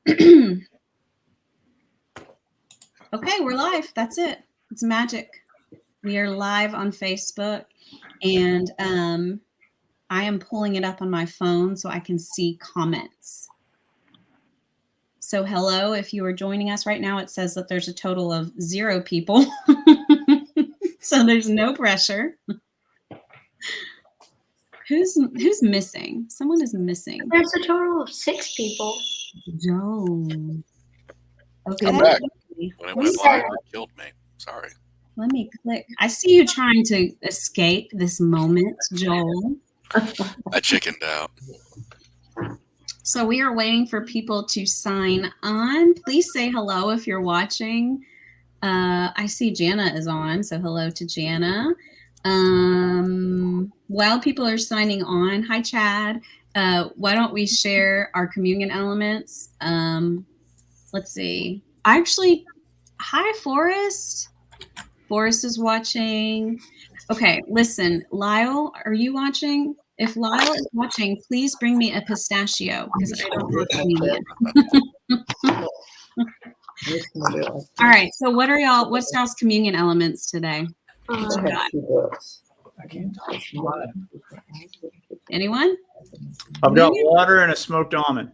Okay, we're live. That's it. It's magic. We are live on Facebook, and I am pulling it up on my phone so I can see comments. So hello, if you are joining us right now, it says that there's a total of 0 people. So there's no pressure. Who's missing? Someone is missing. There's a total of 6 people. Joe. Okay. I'm back. When it went live, it killed me. Sorry. Let me click. I see you trying to escape this moment, Joel. I chickened out. So we are waiting for people to sign on. Please say hello if you're watching. I see Jana is on, so hello to Jana. While people are signing on, hi Chad. Why don't we share our communion elements? Let's see. Actually, hi Forrest. Forrest is watching. Okay, listen, Lyle, are you watching? If Lyle is watching, please bring me a pistachio because I don't have communion. All right, so what's y'all's communion elements today? Anyone? I've got water and a smoked almond.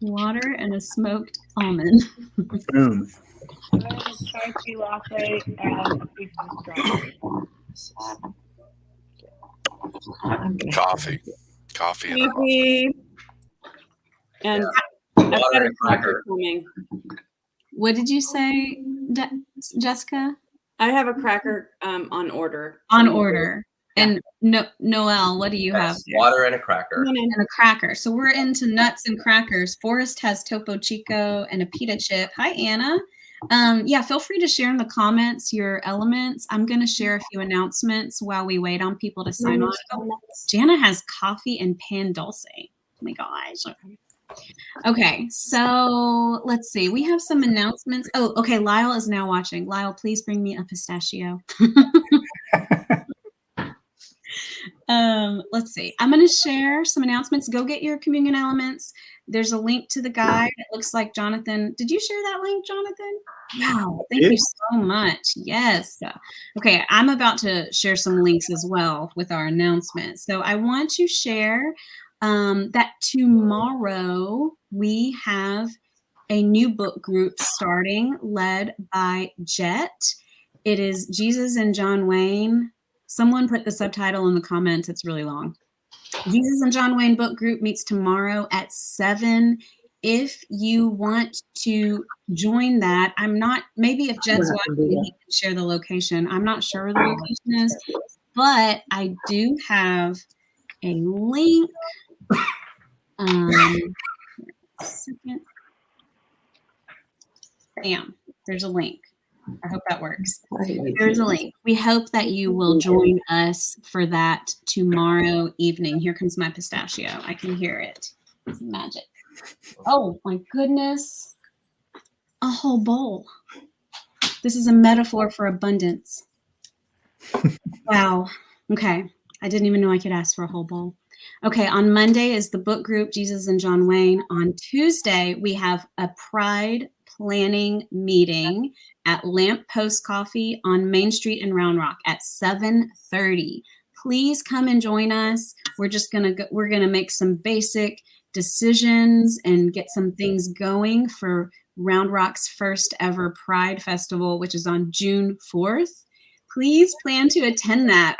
Water and a smoked almond. Boom. Chai tea latte and a piece of strawberry. Coffee. Coffee. And I've got a cracker coming. What did you say, Jessica? I have a cracker on order. On order. And Noelle, what do you have? Water and a cracker. And a cracker. So we're into nuts and crackers. Forrest has Topo Chico and a pita chip. Hi, Anna. Yeah, feel free to share in the comments your elements. I'm going to share a few announcements while we wait on people to sign on. Jana has coffee and pan dulce. Oh my gosh. Okay, so let's see. We have some announcements. Oh, okay. Lyle is now watching. Lyle, please bring me a pistachio. Let's see. I'm going to share some announcements. Go get your communion elements. There's a link to the guide. It looks like Jonathan. Did you share that link, Jonathan? Wow. Thank you so much. Yes. Okay. I'm about to share some links as well with our announcements. So I want to share that tomorrow we have a new book group starting led by Jet. It is Jesus and John Wayne. Someone put the subtitle in the comments. It's really long. Jesus and John Wayne book group meets tomorrow at 7. If you want to join that, maybe if Jed's watching, he can share the location. I'm not sure where the location is, but I do have a link. Second. Bam, there's a link. I hope that works. There's a link. We hope that you will join us for that tomorrow evening. Here comes my pistachio. I can hear it. It's magic. Oh my goodness. A whole bowl. This is a metaphor for abundance. Wow. Okay. I didn't even know I could ask for a whole bowl. Okay. On Monday is the book group, Jesus and John Wayne. On Tuesday, we have a Pride planning meeting at Lamp Post Coffee on Main Street in Round Rock at 7:30. Please come and join us. We're gonna make some basic decisions and get some things going for Round Rock's first ever Pride Festival, which is on June 4th. Please plan to attend that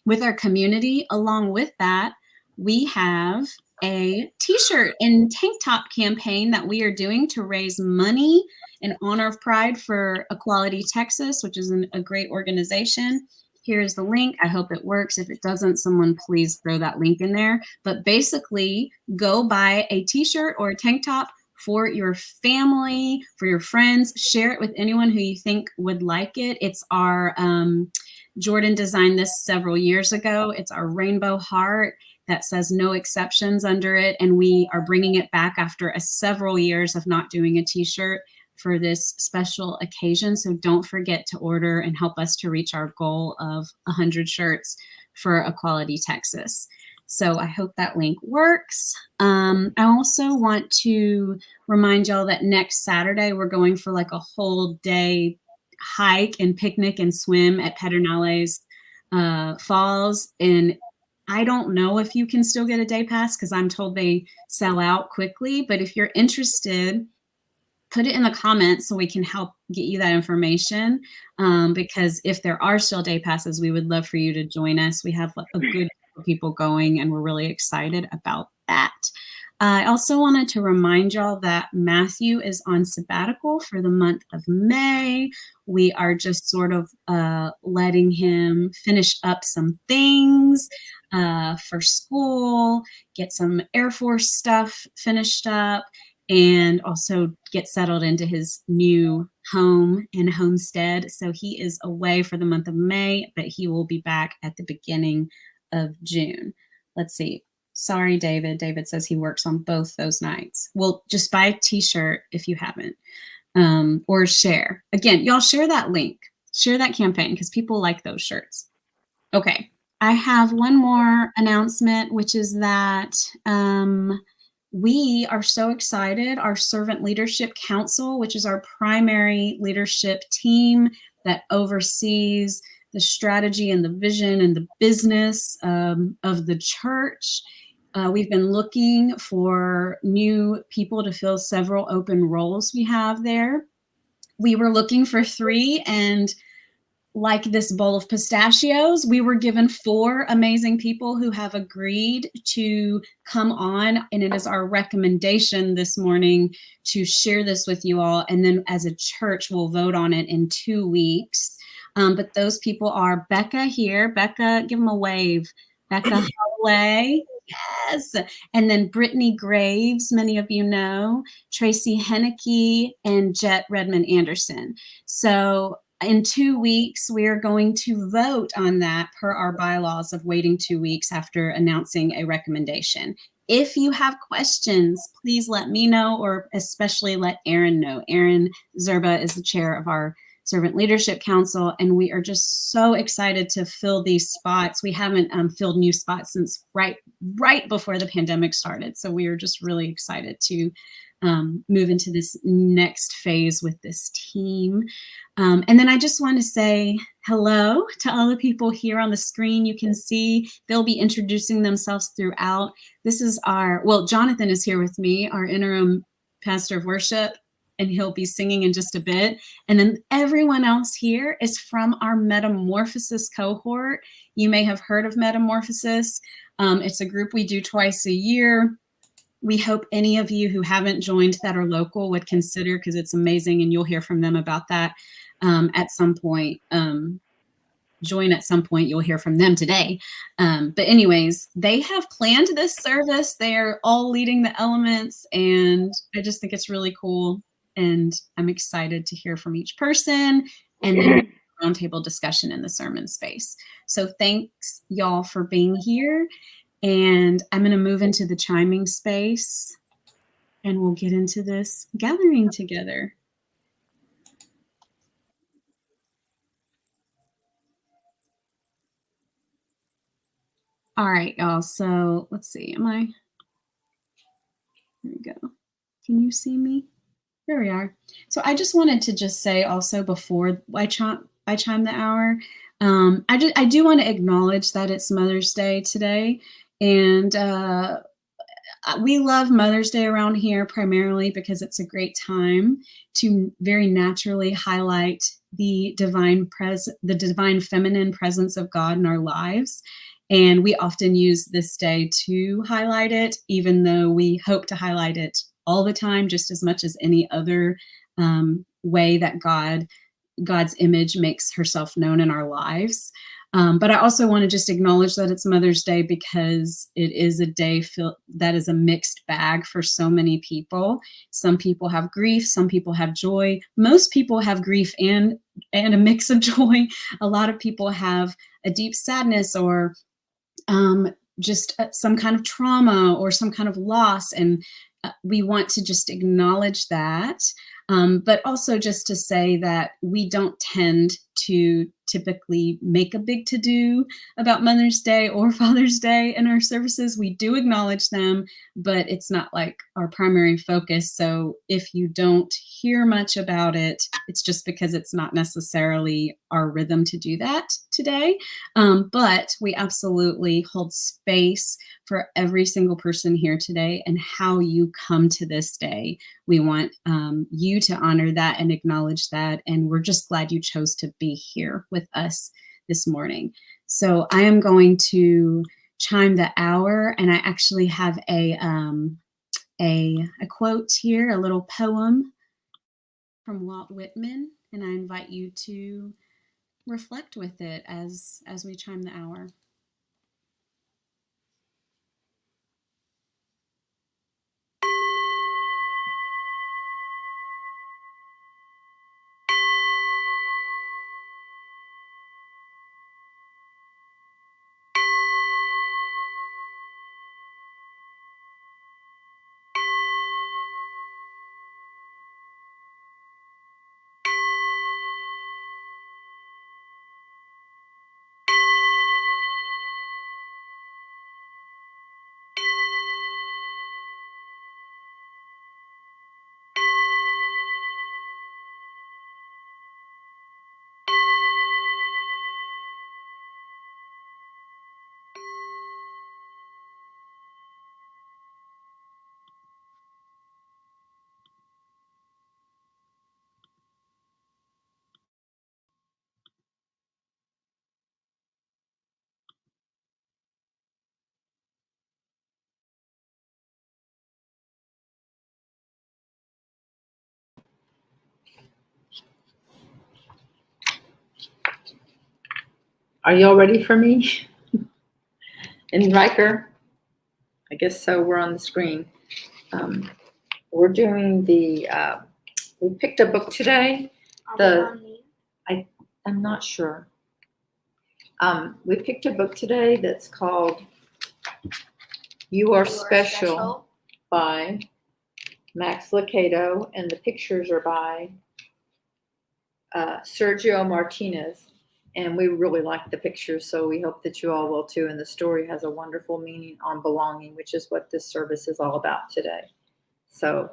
with our community. Along with that, we have a t-shirt and tank top campaign that we are doing to raise money in honor of Pride for Equality Texas, which is a great organization. Here's the link. I hope it works. If it doesn't, someone please throw that link in there. But basically, go buy a t-shirt or a tank top for your family, for your friends. Share it with anyone who you think would like it. It's our, Jordan designed this several years ago. It's our rainbow heart that says no exceptions under it. And we are bringing it back after several years of not doing a t-shirt for this special occasion. So don't forget to order and help us to reach our goal of 100 shirts for Equality Texas. So I hope that link works. I also want to remind y'all that next Saturday we're going for like a whole day hike and picnic and swim at Pedernales Falls. And I don't know if you can still get a day pass because I'm told they sell out quickly. But if you're interested, put it in the comments so we can help get you that information. Because if there are still day passes, we would love for you to join us. We have a good group of people going, and we're really excited about that. I also wanted to remind y'all that Matthew is on sabbatical for the month of May. We are just sort of letting him finish up some things for school, get some Air Force stuff finished up, and also get settled into his new home and homestead. So he is away for the month of May, but he will be back at the beginning of June. Let's see. Sorry, David. David says he works on both those nights. Well, just buy a t-shirt if you haven't, or share. Again, y'all share that link, share that campaign because people like those shirts. Okay. I have one more announcement, which is that we are so excited. Our Servant Leadership Council, which is our primary leadership team that oversees the strategy and the vision and the business of the church. We've been looking for new people to fill several open roles we have there. We were looking for 3, and like this bowl of pistachios, we were given 4 amazing people who have agreed to come on, and it is our recommendation this morning to share this with you all, and then as a church, we'll vote on it in 2 weeks. But those people are Becca here. Becca, give them a wave. Becca Holloway. Yes. And then Brittany Graves, many of you know, Tracy Henneke, and Jet Redmond Anderson. So in 2 weeks, we are going to vote on that per our bylaws of waiting 2 weeks after announcing a recommendation. If you have questions, please let me know, or especially let Erin know. Erin Zerba is the chair of our Servant Leadership Council, and we are just so excited to fill these spots. We haven't filled new spots since right before the pandemic started, so we are just really excited to move into this next phase with this team. And then I just want to say hello to all the people here on the screen. You can see they'll be introducing themselves throughout. This is Jonathan is here with me, our interim pastor of worship, and he'll be singing in just a bit. And then everyone else here is from our Metamorphosis cohort. You may have heard of Metamorphosis. It's a group we do twice a year. We hope any of you who haven't joined that are local would consider, because it's amazing, and you'll hear from them about that at some point. Join at some point. You'll hear from them today. But anyways, they have planned this service. They're all leading the elements, and I just think it's really cool. And I'm excited to hear from each person, and then roundtable discussion in the sermon space. So thanks y'all for being here. And I'm going to move into the chiming space, and we'll get into this gathering together. All right, y'all. So let's see. Here we go. Can you see me? There we are. So I just wanted to just say also before I chime the hour, I do want to acknowledge that it's Mother's Day today. And we love Mother's Day around here primarily because it's a great time to very naturally highlight the divine feminine presence of God in our lives. And we often use this day to highlight it, even though we hope to highlight it all the time, just as much as any other way that God's image makes herself known in our lives. But I also want to just acknowledge that it's Mother's Day because it is a day that is a mixed bag for so many people. Some people have grief, some people have joy. Most people have grief and a mix of joy. A lot of people have a deep sadness or just some kind of trauma or some kind of loss. And we want to just acknowledge that. But also just to say that we don't tend to typically make a big to-do about Mother's Day or Father's Day in our services. We do acknowledge them, but it's not like our primary focus. So if you don't hear much about it, it's just because it's not necessarily our rhythm to do that today. But we absolutely hold space for every single person here today and how you come to this day. We want you to honor that and acknowledge that. And we're just glad you chose to be here with us this morning. So I am going to chime the hour, and I actually have a quote here, a little poem from Walt Whitman, and I invite you to reflect with it as we chime the hour. Are y'all ready for me? And Riker? I guess so. We're on the screen. We're doing the, we picked a book today. I'm not sure. We picked a book today that's called You Are Special by Max Lucado, and the pictures are by Sergio Martinez. And we really like the pictures, so we hope that you all will too. And the story has a wonderful meaning on belonging, which is what this service is all about today. So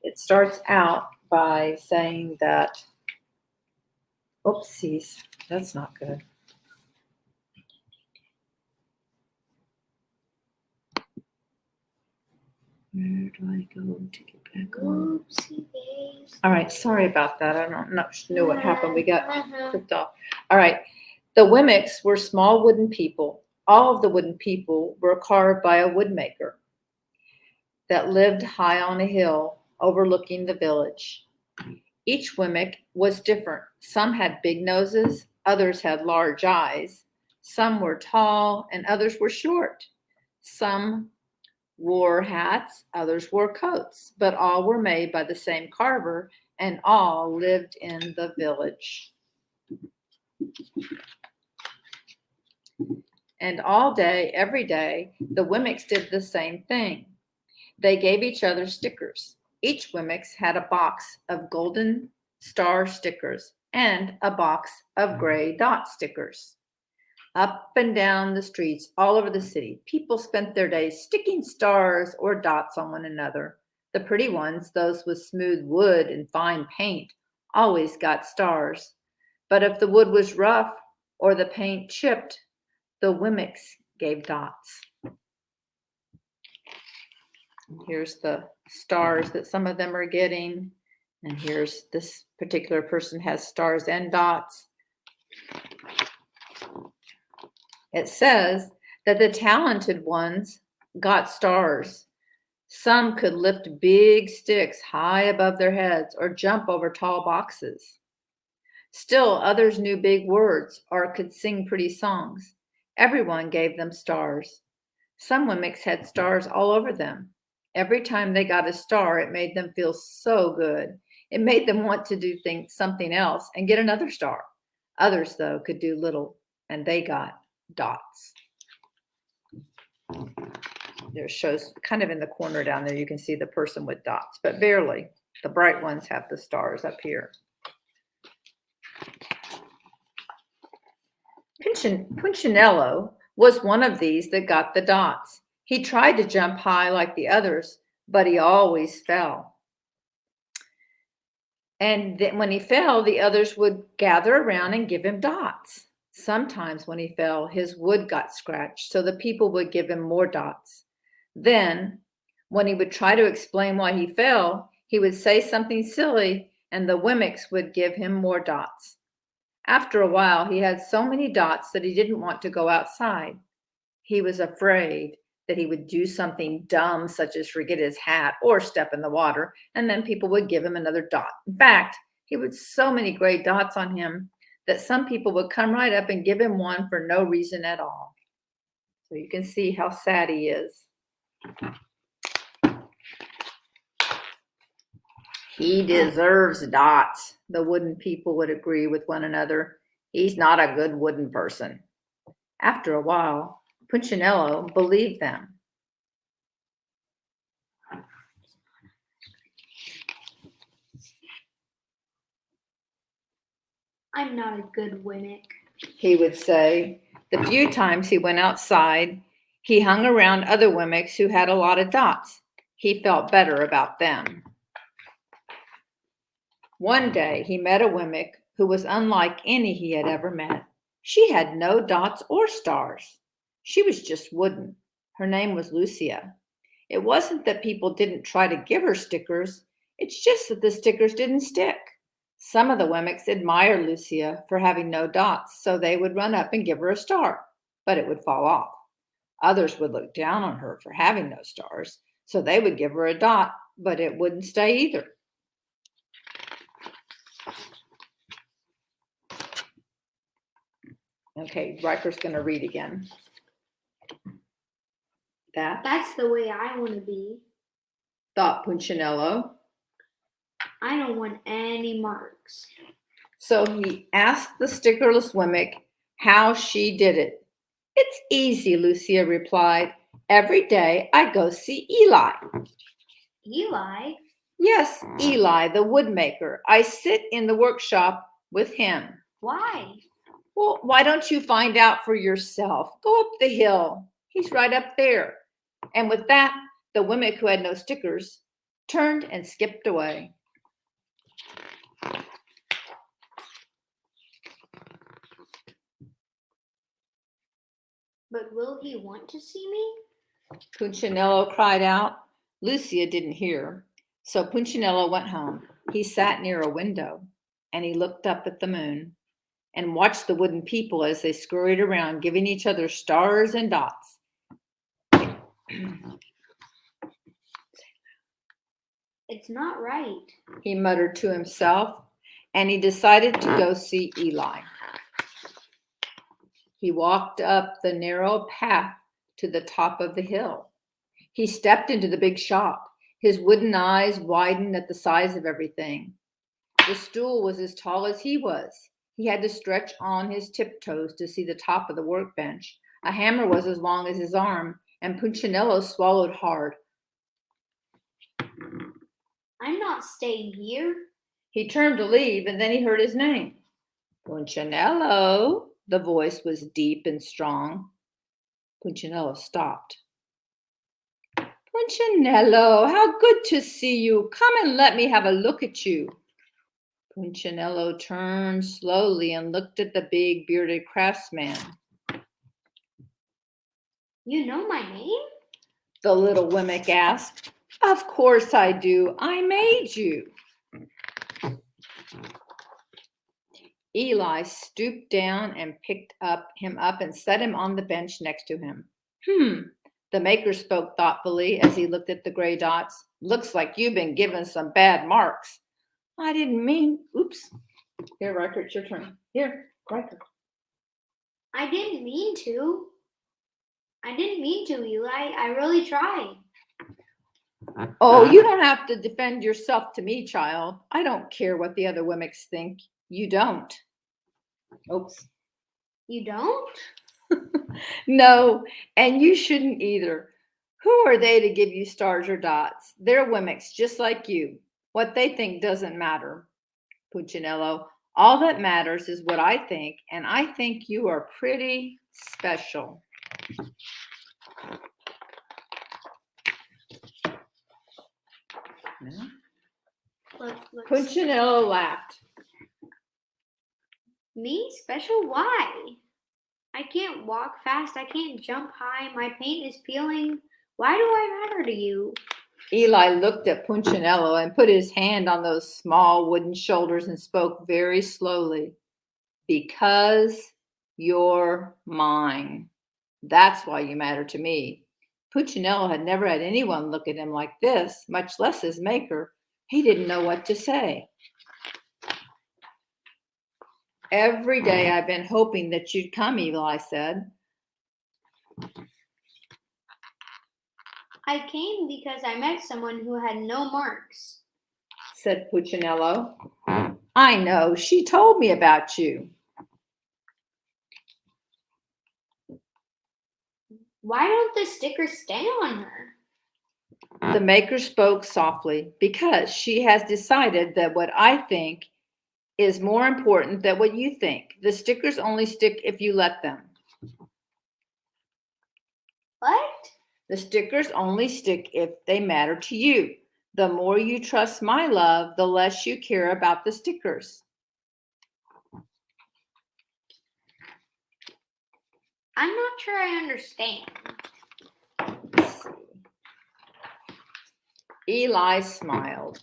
it starts out by saying that, oopsies, that's not good. Where do I go to get back on? All right, sorry about that. I don't know what happened. We got clicked off. All right. The Wimmicks were small wooden people. All of the wooden people were carved by a woodmaker that lived high on a hill overlooking the village. Each Wimmick was different. Some had big noses, others had large eyes. Some were tall and others were short. Some wore hats, others wore coats, but all were made by the same carver and all lived in the village. And all day, every day, the Wimmicks did the same thing. They gave each other stickers. Each Wimmicks had a box of golden star stickers and a box of gray dot stickers. Up and down the streets all over the city, people spent their days sticking stars or dots on one another. The pretty ones, those with smooth wood and fine paint, always got stars. But if the wood was rough or the paint chipped, the Wimmicks gave dots. Here's the stars that some of them are getting. And here's this particular person has stars and dots. It says that the talented ones got stars. Some could lift big sticks high above their heads or jump over tall boxes. Still, others knew big words or could sing pretty songs. Everyone gave them stars. Some Wimmicks had stars all over them. Every time they got a star, it made them feel so good. It made them want to do something else and get another star. Others, though, could do little, and they got dots. There shows kind of in the corner down there, you can see the person with dots, but barely. The bright ones have the stars up here. Punchinello was one of these that got the dots. He tried to jump high like the others, but he always fell. And then when he fell, the others would gather around and give him dots. Sometimes when he fell, his wood got scratched, so the people would give him more dots. Then, when he would try to explain why he fell, he would say something silly, and the Wemmicks would give him more dots. After a while, he had so many dots that he didn't want to go outside. He was afraid that he would do something dumb, such as forget his hat or step in the water, and then people would give him another dot. In fact, he had so many gray dots on him that some people would come right up and give him one for no reason at all. So you can see how sad he is. He deserves dots, the wooden people would agree with one another. He's not a good wooden person. After a while, Punchinello believed them. I'm not a good Wemmick. He would say. The few times he went outside, he hung around other Wemmicks who had a lot of dots. He felt better about them. One day, he met a Wemmick who was unlike any he had ever met. She had no dots or stars. She was just wooden. Her name was Lucia. It wasn't that people didn't try to give her stickers. It's just that the stickers didn't stick. Some of the Wemmicks admired Lucia for having no dots, so they would run up and give her a star, but it would fall off. Others would look down on her for having no stars, so they would give her a dot, but it wouldn't stay either. Okay, Riker's going to read again. That's the way I want to be. Thought Punchinello. I don't want any marks. So he asked the stickerless Wemmick how she did it. It's easy, Lucia replied. Every day I go see Eli. Eli? Yes, Eli, the woodmaker. I sit in the workshop with him. Why? Well, why don't you find out for yourself? Go up the hill. He's right up there. And with that, the Wemmick who had no stickers turned and skipped away. But will he want to see me? Punchinello cried out. Lucia didn't hear, so Punchinello went home. He sat near a window, and he looked up at the moon and watched the wooden people as they scurried around, giving each other stars and dots. It's not right, he muttered to himself, and he decided to go see Eli. He walked up the narrow path to the top of the hill. He stepped into the big shop. His wooden eyes widened at the size of everything. The stool was as tall as he was. He had to stretch on his tiptoes to see the top of the workbench. A hammer was as long as his arm, and Punchinello swallowed hard. I'm not staying here. He turned to leave, and then he heard his name. Punchinello. The voice was deep and strong. Punchinello stopped. Punchinello, how good to see you. Come and let me have a look at you. Punchinello turned slowly and looked at the big bearded craftsman. You know my name? The little Wemmick asked. Of course I do. I made you. Eli stooped down and picked him up and set him on the bench next to him. The maker spoke thoughtfully as he looked at the gray dots. Looks like you've been given some bad marks. I didn't mean, oops. Here, Riker, it's your turn. Here, Riker. I didn't mean to. Eli. I really tried. Oh, you don't have to defend yourself to me, child. I don't care what the other Wemmicks think. You don't. Oops. You don't? No, and you shouldn't either. Who are they to give you stars or dots? They're Wemmicks just like you. What they think doesn't matter, Punchinello. All that matters is what I think, and I think you are pretty special. Punchinello laughed. Me? Special? Why? I can't walk fast. I can't jump high. My paint is peeling. Why do I matter to you? Eli looked at Punchinello and put his hand on those small wooden shoulders and spoke very slowly. Because you're mine. That's why you matter to me. Punchinello had never had anyone look at him like this, much less his maker. He didn't know what to say. Every day I've been hoping that you'd come, Eli said. I came because I met someone who had no marks, said Punchinello. I know, she told me about you. Why don't the stickers stay on her? The maker spoke softly. Because she has decided that what I think is more important than what you think. The stickers only stick if you let them. What? The stickers only stick if they matter to you. The more you trust my love, the less you care about the stickers. I'm not sure I understand. Eli smiled.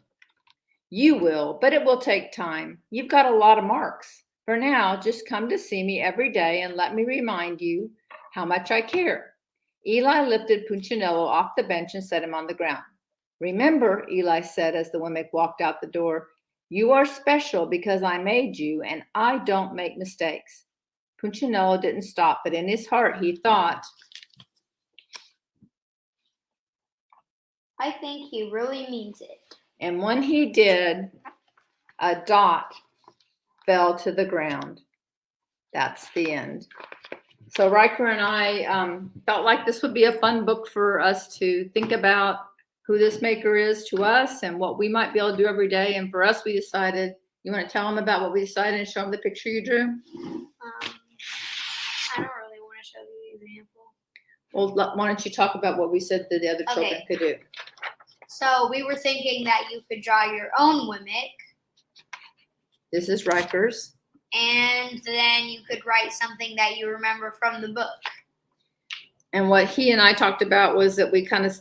You will, but it will take time. You've got a lot of marks. For now, just come to see me every day and let me remind you how much I care. Eli lifted Punchinello off the bench and set him on the ground. Remember, Eli said as the Wemmick walked out the door, you are special because I made you, and I don't make mistakes. Punchinello didn't stop, but in his heart he thought, I think he really means it. and when he did, a dot fell to the ground. That's the end. So Riker and I felt like this would be a fun book for us to think about who this maker is to us and what we might be able to do every day. And for us, we decided, you want to tell them about what we decided and show them the picture you drew? I don't really want to show the example. Well, why don't you talk about what we said that the other children could do? So we were thinking that you could draw your own Wemmick. This is Riker's. And then you could write something that you remember from the book. And what he and I talked about was that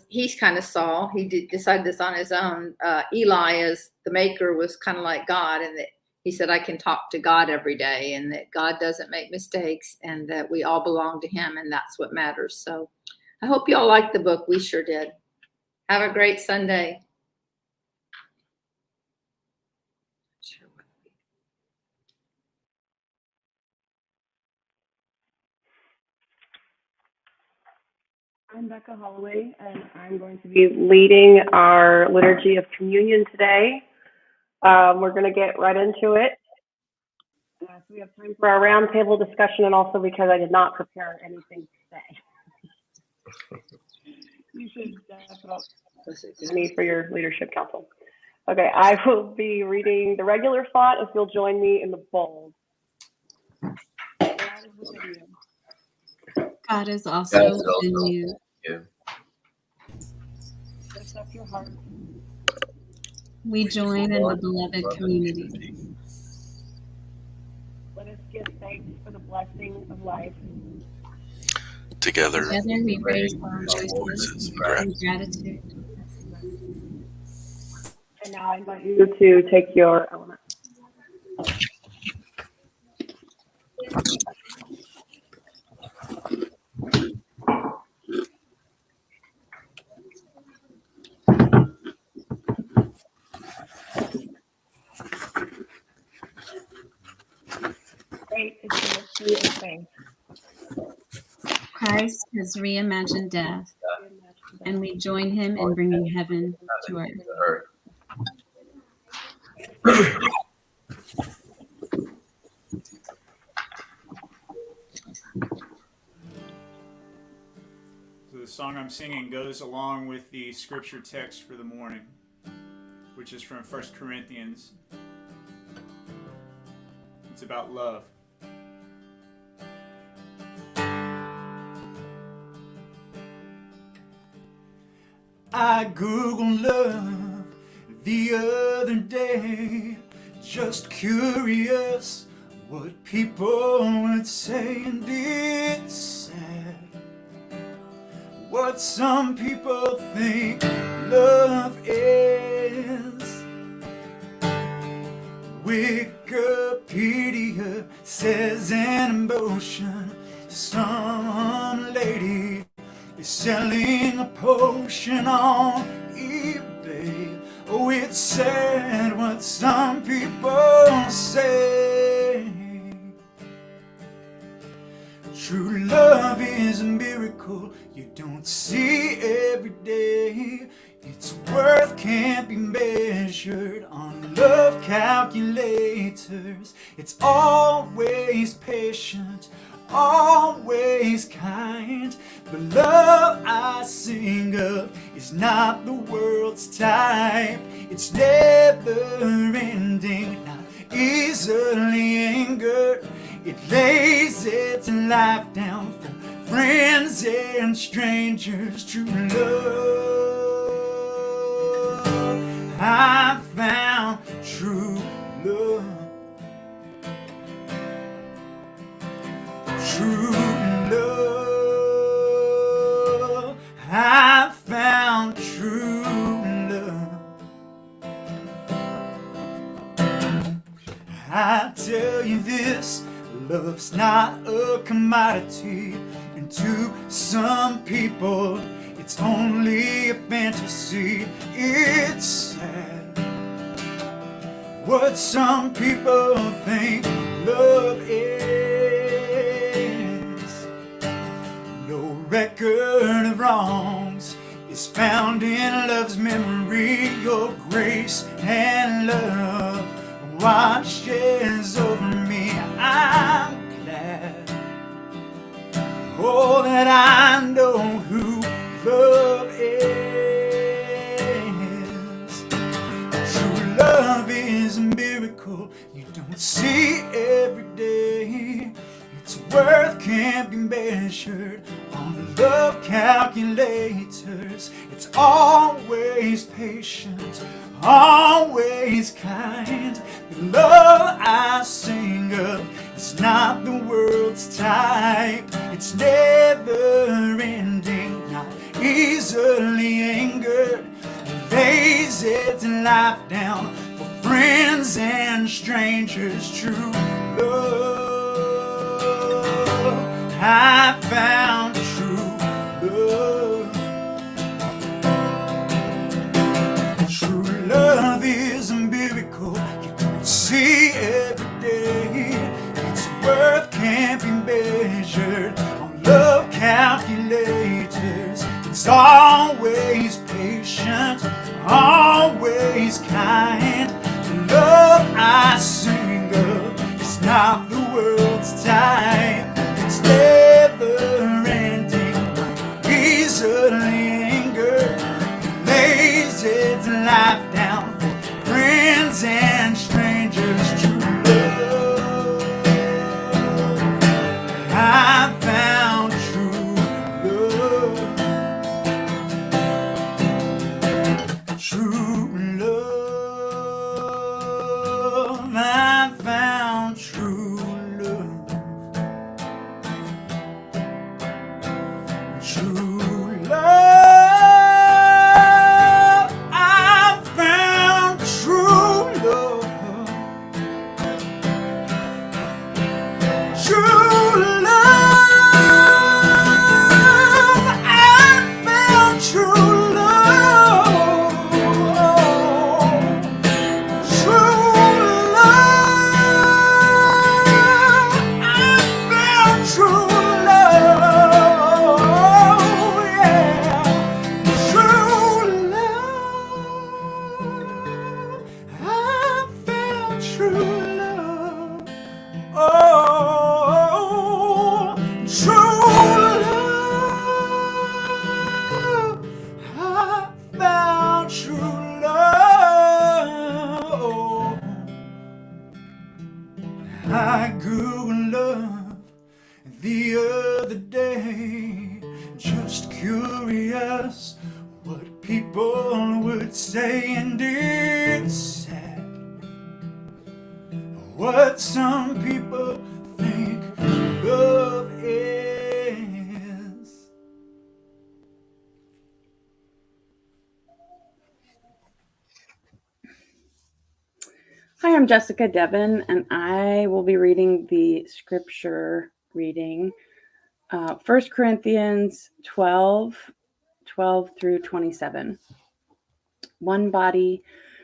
he saw, he decided this on his own. Eli, as the maker, was kind of like God, and that he said, I can talk to God every day, and that God doesn't make mistakes, and that we all belong to him, and that's what matters. So I hope you all liked the book. We sure did. Have a great Sunday. I'm Becca Holloway, and I'm going to be leading our Liturgy of Communion today. We're going to get right into it. So we have time for our roundtable discussion, and also because I did not prepare anything to say. You should put up me for your leadership council. Okay, I will be reading the regular font if you'll join me in the bold. God is also in you. Lift up your heart. We join in the beloved community. Let us give thanks for the blessing of life. Together we raise our voices voices in in gratitude. And now I invite you to take your element. Great is the mystery of faith. Christ has reimagined death, and we join him in bringing heaven to earth. So the song I'm singing goes along with the scripture text for the morning, which which is from 1 Corinthians. It's about love. I Googled love the other day, just curious what people would say, and it's sad what some people think love is. Wikipedia says an emotion. Some lady is selling a potion on eBay. Oh, it's sad what some people say. True love is a miracle you don't see every day. Its worth can't be measured on love calculators. It's always patient, always kind. The love I sing of is not the world's type. It's never ending, not easily angered. It lays its life down for friends and strangers. True love, I found true love. True love, I found true love. I tell you this, love's not a commodity, and to some people it's only a fantasy. It's sad what some people think love is. No record of wrongs is found in love's memory. Your grace and love washes over me. I'm glad, oh, that I know who love is. True love is a miracle you don't see every day. Its worth can't be measured on the love calculators. It's always patient, always kind. The love I sing of is not the world's type. It's never ending, not easily angered. It lays its life down for friends and strangers. True love, I found true love. True love is a miracle you don't see every day. Its worth can't be measured on love calculators. It's always patient, always kind. The love I sing of is not the world's type. It's never ending, easily angered. It lays its life down for friends and strangers. True love, I found true love. True love, I found true love. True love, I found true love. True love, I found true love. True love, I grew in love the other day, just curious what people would say, and it's sad what some people think love is. Hi, I'm Jessica Devon, and I will be reading the scripture reading, 1 Corinthians 12 through 27. One body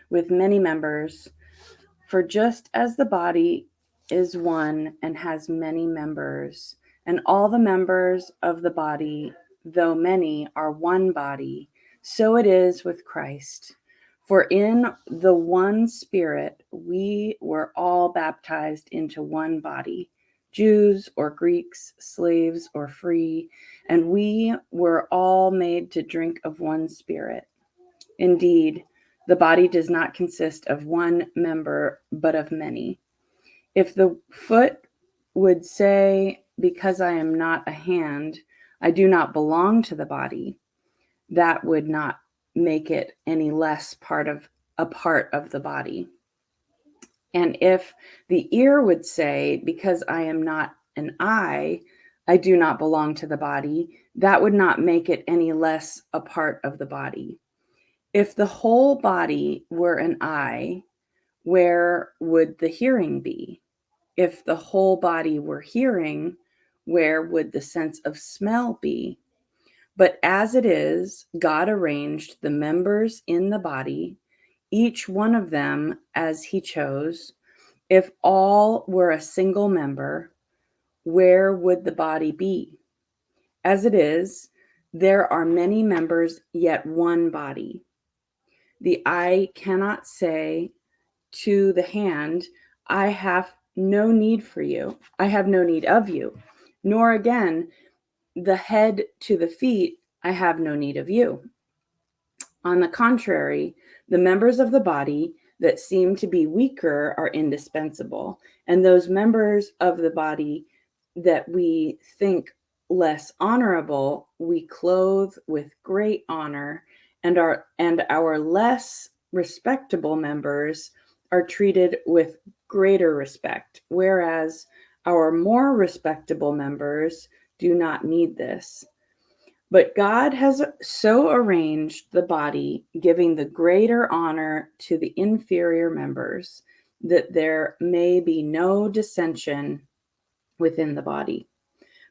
with many members, for just as the body is one and has many members, and all the members of the body, though many, are one body, so it is with Christ. For in the one Spirit we were all baptized into one body, Jews or Greeks, slaves or free, and we were all made to drink of one Spirit. Indeed, the body does not consist of one member, but of many. If the foot would say, because I am not a hand, I do not belong to the body, that would not make it any less a part of the body. And if the ear would say, because I am not an eye, I do not belong to the body, that would not make it any less a part of the body. If the whole body were an eye, where would the hearing be? If the whole body were hearing, where would the sense of smell be? But as it is, God arranged the members in the body, each one of them as he chose. If all were a single member, where would the body be? As it is, there are many members, yet one body. The eye cannot say to the hand, I have no need for you. I have no need of you. Nor again, the head to the feet, I have no need of you. On the contrary, the members of the body that seem to be weaker are indispensable, and those members of the body that we think less honorable, we clothe with great honor, and our less respectable members are treated with greater respect, whereas our more respectable members do not need this. But God has so arranged the body, giving the greater honor to the inferior members, that there may be no dissension within the body.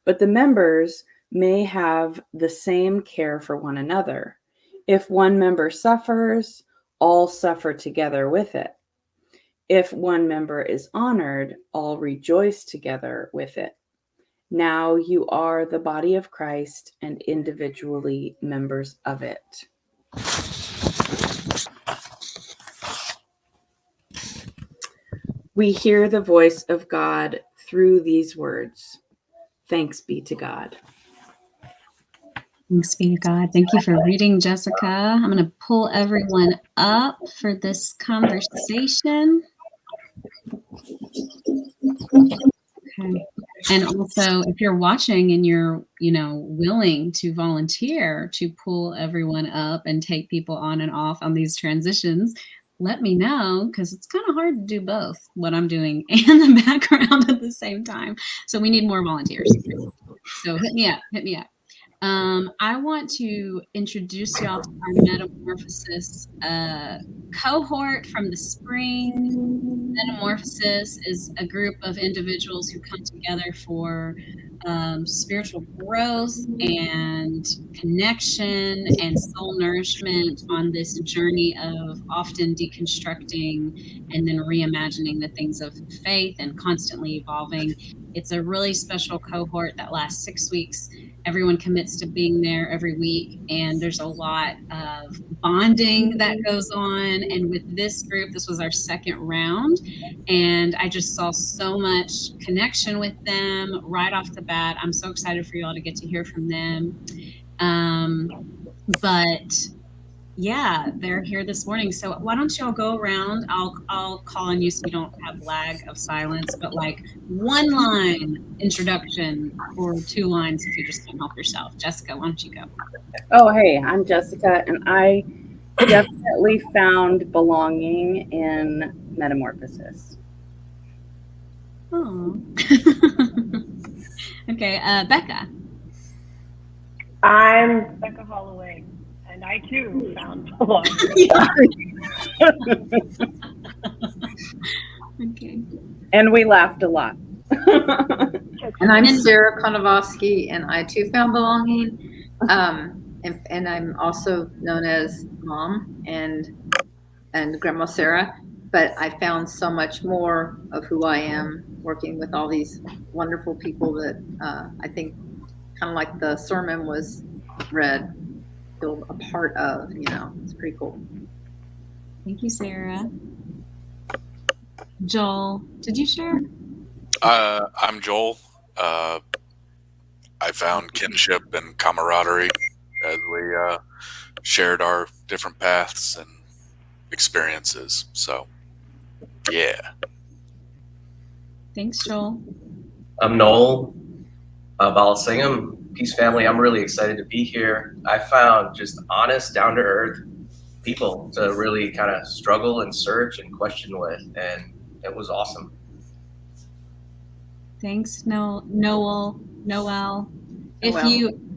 But the members may have the same care for one another. If one member suffers, all suffer together with it. If one member is honored, all rejoice together with it. Now you are the body of Christ and individually members of it. We hear the voice of God through these words. Thanks be to God. Thanks be to God. Thank you for reading, Jessica. I'm going to pull everyone up for this conversation. Okay. And also, if you're watching and you're, willing to volunteer to pull everyone up and take people on and off on these transitions, let me know, because it's kind of hard to do both, what I'm doing and the background at the same time. So we need more volunteers. So hit me up. I want to introduce y'all to our Metamorphosis cohort from the spring. Metamorphosis is a group of individuals who come together for spiritual growth and connection and soul nourishment on this journey of often deconstructing and then reimagining the things of faith and constantly evolving. It's a really special cohort that lasts 6 weeks. Everyone commits to being there every week, and there's a lot of bonding that goes on. And with this group, this was our second round, and I just saw so much connection with them right off the bat. I'm so excited for you all to get to hear from them. But Yeah, they're here this morning. So why don't y'all go around? I'll call on you so you don't have lag of silence, but like one line introduction or 2 lines if you just can't help yourself. Jessica, why don't you go? Oh, hey, I'm Jessica, and I definitely found belonging in Metamorphosis. Oh. Okay, Becca. I'm Becca Holloway, and I too found belonging. Okay. And we laughed a lot. And I'm Sarah Konovoski, and I too found belonging. And I'm also known as Mom and Grandma Sarah. But I found so much more of who I am working with all these wonderful people that I think, kind of like the sermon was read, feel a part of. It's pretty cool. Thank you, Sarah. Joel, did you share? I'm Joel. I found kinship and camaraderie as we shared our different paths and experiences. So, yeah. Thanks, Joel. I'm Noel Balasingham, Peace Family. I'm really excited to be here. I found just honest, down-to-earth people to really kind of struggle and search and question with, and it was awesome. Thanks, Noel. If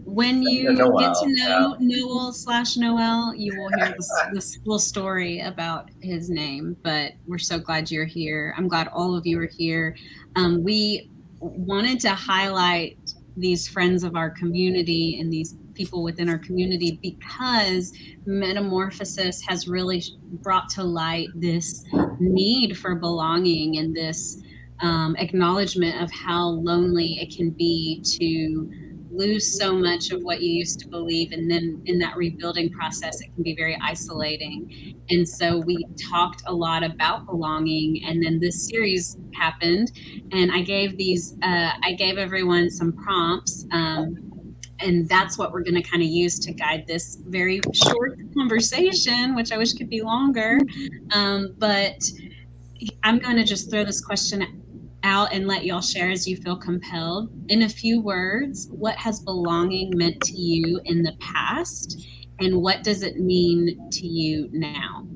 when you Noel, get to know Noel/Noel, you will hear this full story about his name. But we're so glad you're here. I'm glad all of you are here. We wanted to highlight these friends of our community and these people within our community because Metamorphosis has really brought to light this need for belonging and this acknowledgement of how lonely it can be to lose so much of what you used to believe, and then in that rebuilding process it can be very isolating. And so we talked a lot about belonging, and then this series happened, and I gave everyone some prompts, and that's what we're going to kind of use to guide this very short conversation, which I wish could be longer. But I'm going to just throw this question out and let y'all share as you feel compelled. In a few words, what has belonging meant to you in the past, and what does it mean to you now?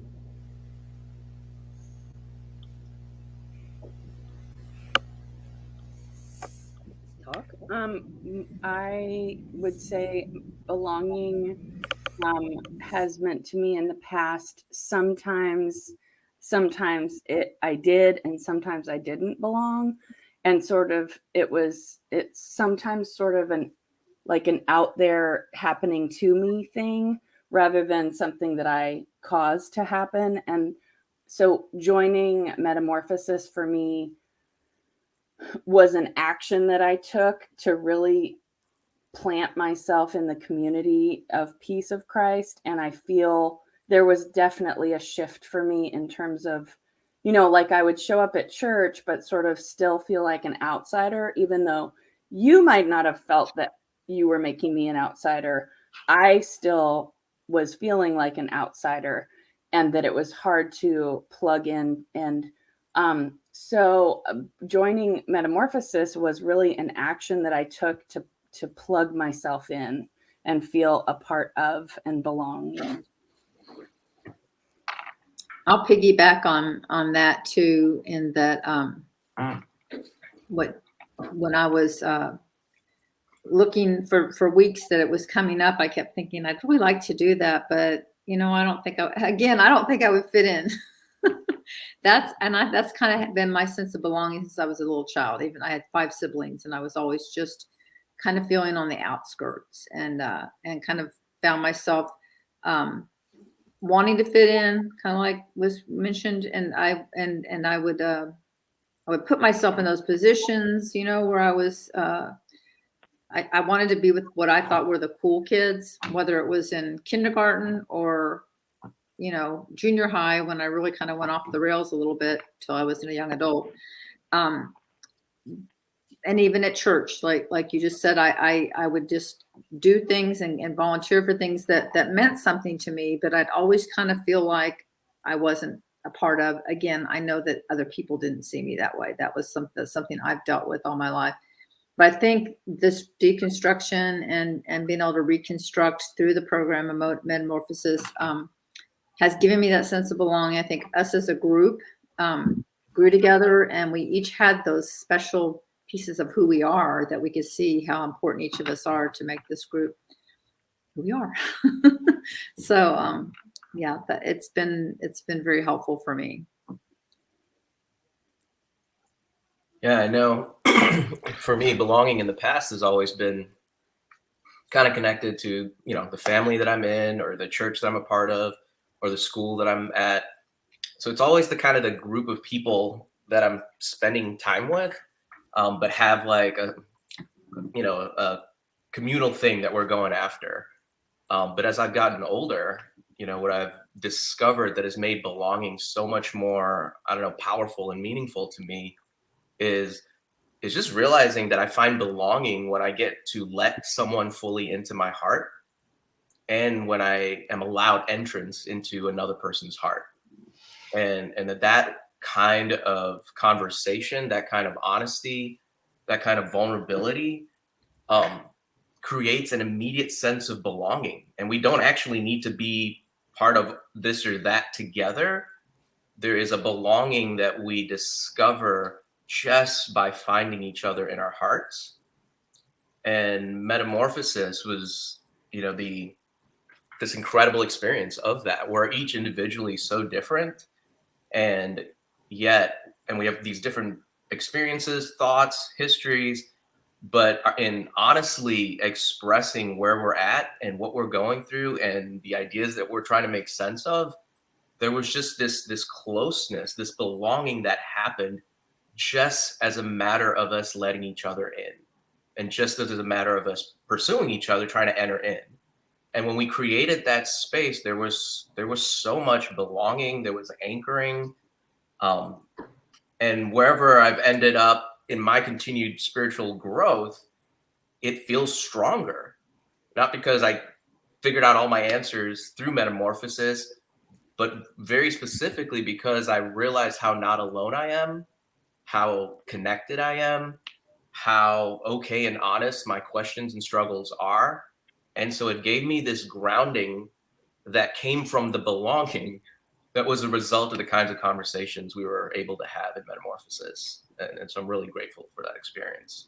Talk. I would say belonging has meant to me in the past. Sometimes I did, and sometimes I didn't belong, and it's sometimes sort of an out there happening to me thing rather than something that I caused to happen. And so joining Metamorphosis for me was an action that I took to really plant myself in the community of Peace of Christ. And I feel there was definitely a shift for me in terms of, like I would show up at church, but sort of still feel like an outsider, even though you might not have felt that you were making me an outsider. I still was feeling like an outsider, and that it was hard to plug in. And so joining Metamorphosis was really an action that I took to plug myself in and feel a part of and belong in. I'll piggyback on that too, in that when I was looking for weeks that it was coming up, I kept thinking I'd really like to do that, but I don't think I would fit in. That's kind of been my sense of belonging since I was a little child. Even I had 5 siblings, and I was always just kind of feeling on the outskirts, and kind of found myself wanting to fit in, kind of like was mentioned, and I would put myself in those positions, where I was I wanted to be with what I thought were the cool kids, whether it was in kindergarten or junior high, when I really kind of went off the rails a little bit till I was a young adult. and even at church, like you just said, I would just do things and volunteer for things that meant something to me, but I'd always kind of feel like I wasn't a part of. Again, I know that other people didn't see me that way. That was something I've dealt with all my life. But I think this deconstruction and being able to reconstruct through the program of Metamorphosis has given me that sense of belonging. I think us as a group grew together, and we each had those special pieces of who we are that we could see how important each of us are to make this group who we are. So yeah, it's been very helpful for me. Yeah, I know. For me, belonging in the past has always been kind of connected to, the family that I'm in, or the church that I'm a part of, or the school that I'm at. So it's always the group of people that I'm spending time with, but have like a communal thing that we're going after. But as I've gotten older, what I've discovered that has made belonging so much more, powerful and meaningful to me is just realizing that I find belonging when I get to let someone fully into my heart, and when I am allowed entrance into another person's heart. And that kind of conversation, that kind of honesty, that kind of vulnerability creates an immediate sense of belonging. And we don't actually need to be part of this or that together. There is a belonging that we discover just by finding each other in our hearts. And Metamorphosis was, this incredible experience of that, where each individually is so different, and we have these different experiences, thoughts, histories, but in honestly expressing where we're at and what we're going through and the ideas that we're trying to make sense of, there was just this closeness, this belonging that happened just as a matter of us letting each other in, and just as a matter of us pursuing each other, trying to enter in. And when we created that space, there was so much belonging, there was anchoring. And wherever I've ended up in my continued spiritual growth, it feels stronger. Not because I figured out all my answers through Metamorphosis, but very specifically because I realized how not alone I am, how connected I am, how okay and honest my questions and struggles are. And so it gave me this grounding that came from the belonging that was a result of the kinds of conversations we were able to have in Metamorphosis. And so I'm really grateful for that experience.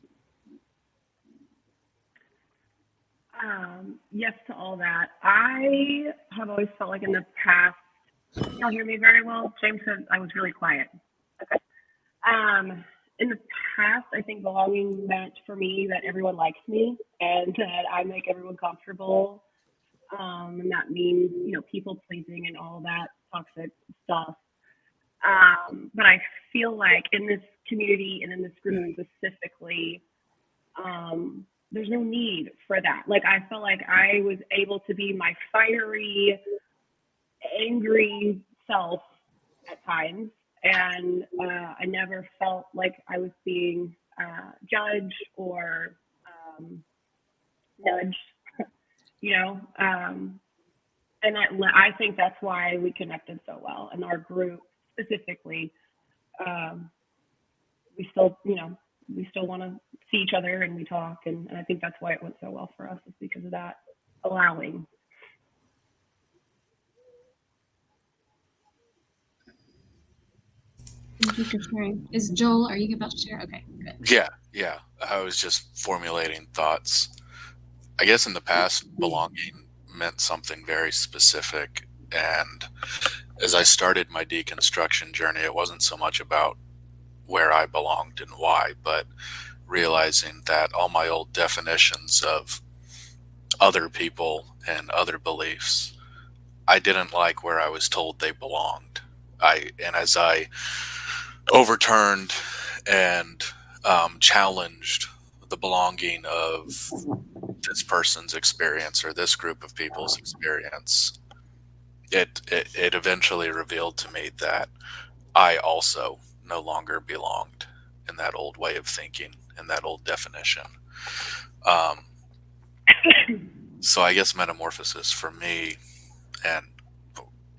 Yes to all that. I have always felt like in the past, y'all hear me very well? James said I was really quiet. Okay. In the past, I think belonging meant for me that everyone likes me and that I make everyone comfortable. And that means, people pleasing and all that toxic stuff. But I feel like in this community and in this group specifically, there's no need for that. Like, I felt like I was able to be my fiery, angry self at times. And I never felt like I was being judged or nudged, and I think that's why we connected so well. And our group specifically, we still want to see each other and we talk. And I think that's why it went so well for us, is because of that allowing. Thank you for sharing. Is Joel, are you about to share? Okay, good. Yeah. I was just formulating thoughts. I guess in the past, belonging meant something very specific. And as I started my deconstruction journey, it wasn't so much about where I belonged and why, but realizing that all my old definitions of other people and other beliefs, I didn't like where I was told they belonged. And as I overturned and challenged the belonging of this person's experience or this group of people's experience, it eventually revealed to me that I also no longer belonged in that old way of thinking in that old definition. So I guess metamorphosis for me, and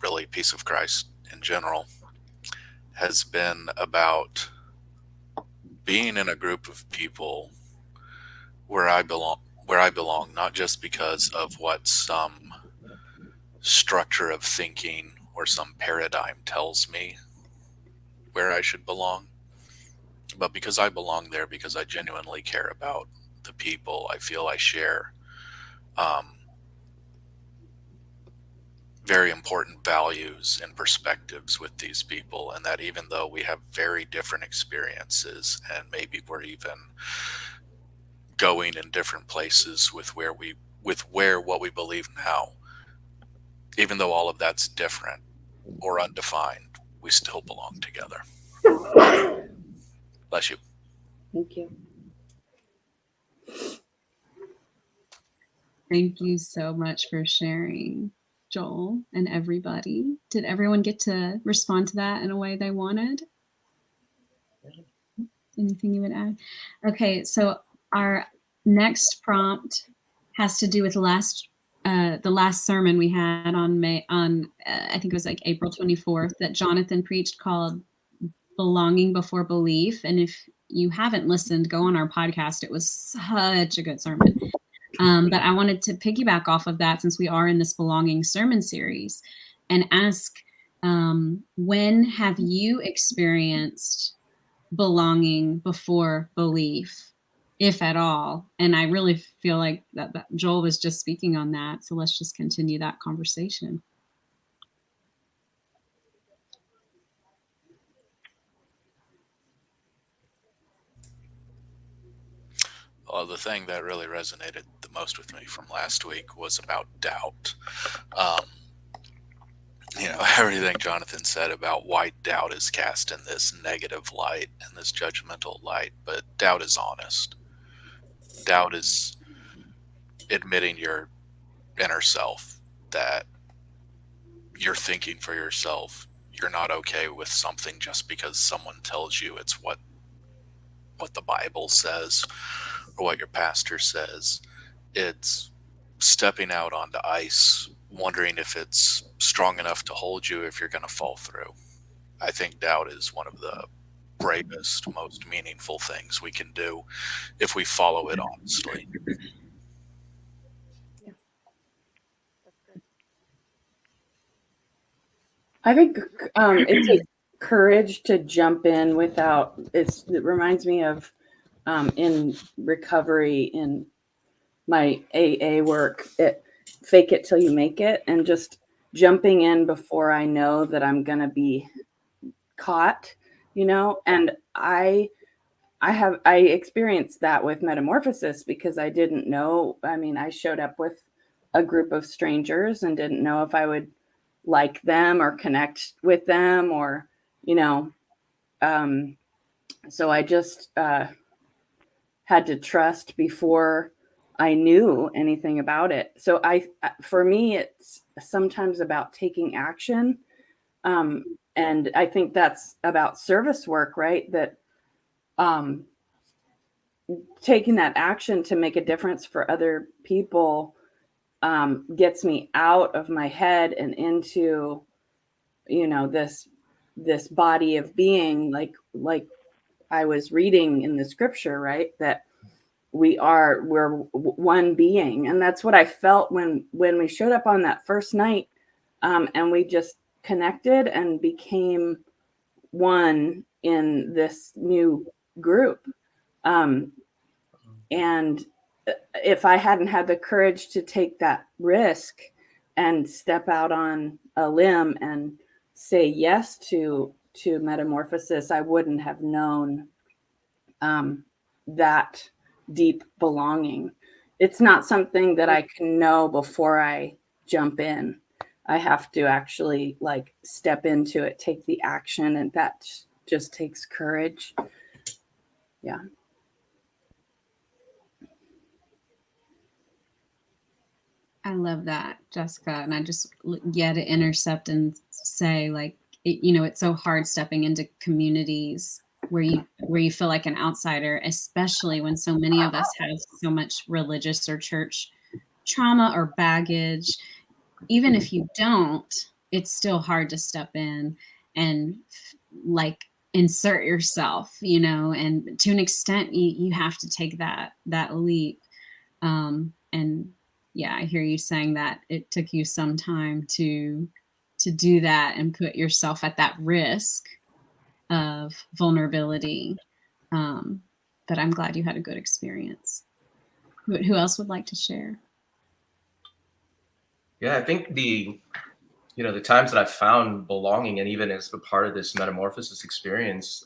really Peace of Christ in general, has been about being in a group of people where I belong, not just because of what some structure of thinking or some paradigm tells me where I should belong, but because I belong there because I genuinely care about the people. I feel I share very important values and perspectives with these people, and that even though we have very different experiences and maybe we're even going in different places with what we believe now, even though all of that's different or undefined, we still belong together. Bless you. Thank you. Thank you so much for sharing, Joel, and everybody. Did everyone get to respond to that in a way they wanted? Anything you would add? Okay, so our next prompt has to do with the last sermon we had on I think it was like April 24th that Jonathan preached, called Belonging Before Belief. And if you haven't listened, go on our podcast. It was such a good sermon. But I wanted to piggyback off of that, since we are in this belonging sermon series, and ask, when have you experienced belonging before belief, if at all? And I really feel like that Joel was just speaking on that. So let's just continue that conversation. Well, the thing that really resonated the most with me from last week was about doubt. Everything Jonathan said about why doubt is cast in this negative light and this judgmental light, but doubt is honest. Doubt is admitting your inner self, that you're thinking for yourself. You're not okay with something just because someone tells you it's what the Bible says or what your pastor says. It's stepping out onto ice, wondering if it's strong enough to hold you if you're going to fall through. I think doubt is one of the bravest, most meaningful things we can do if we follow it honestly. I think it takes courage to jump in without. It reminds me of in recovery, in my AA work, fake it till you make it, and just jumping in before I know that I'm gonna be caught, and I experienced that with Metamorphosis because I didn't know. I mean, I showed up with a group of strangers and didn't know if I would like them or connect with them, or so I just had to trust before I knew anything about it. So for me, it's sometimes about taking action. And I think that's about service work, right? That taking that action to make a difference for other people gets me out of my head and into, this body of being, like I was reading in the scripture, right? That we're one being. And that's what I felt when we showed up on that first night, and we just connected and became one in this new group. And if I hadn't had the courage to take that risk and step out on a limb and say yes to Metamorphosis, I wouldn't have known that deep belonging. It's not something that I can know before I jump in. I have to actually step into it, take the action, and that just takes courage. Yeah. I love that, Jessica. And I just to intercept and say, it's so hard stepping into communities where you feel like an outsider, especially when so many of us have so much religious or church trauma or baggage. Even if you don't, it's still hard to step in and like insert yourself, and to an extent you have to take that leap. And yeah, I hear you saying that it took you some time to do that and put yourself at that risk of vulnerability. But I'm glad you had a good experience. Who else would like to share? Yeah, I think the times that I've found belonging, and even as a part of this metamorphosis experience,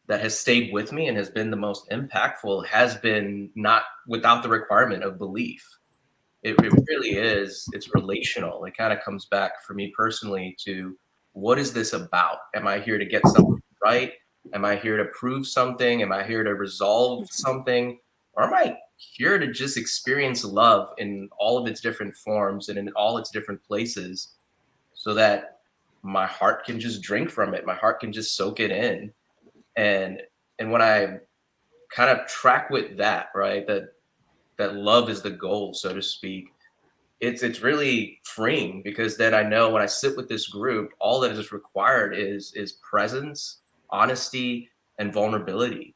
that has stayed with me and has been the most impactful has been not without the requirement of belief. It really is. It's relational. It kind of comes back for me personally to, what is this about? Am I here to get something right? Am I here to prove something? Am I here to resolve something? Or am I here to just experience love in all of its different forms and in all its different places, so that my heart can just drink from it? My heart can just soak it in. And when I kind of track with that, right, that love is the goal, so to speak, it's really freeing, because then I know when I sit with this group, all that is required is presence, honesty, and vulnerability.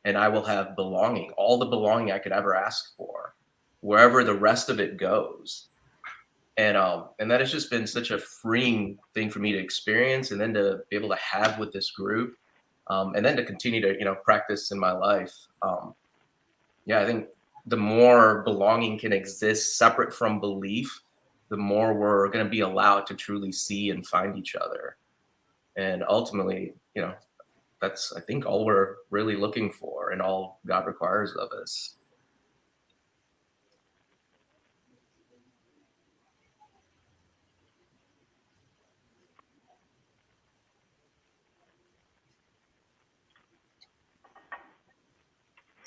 And I will have belonging, all the belonging I could ever ask for, wherever the rest of it goes. And that has just been such a freeing thing for me to experience, and then to be able to have with this group, and then to continue to practice in my life. I think the more belonging can exist separate from belief, the more we're going to be allowed to truly see and find each other. And ultimately, that's, I think, all we're really looking for and all God requires of us.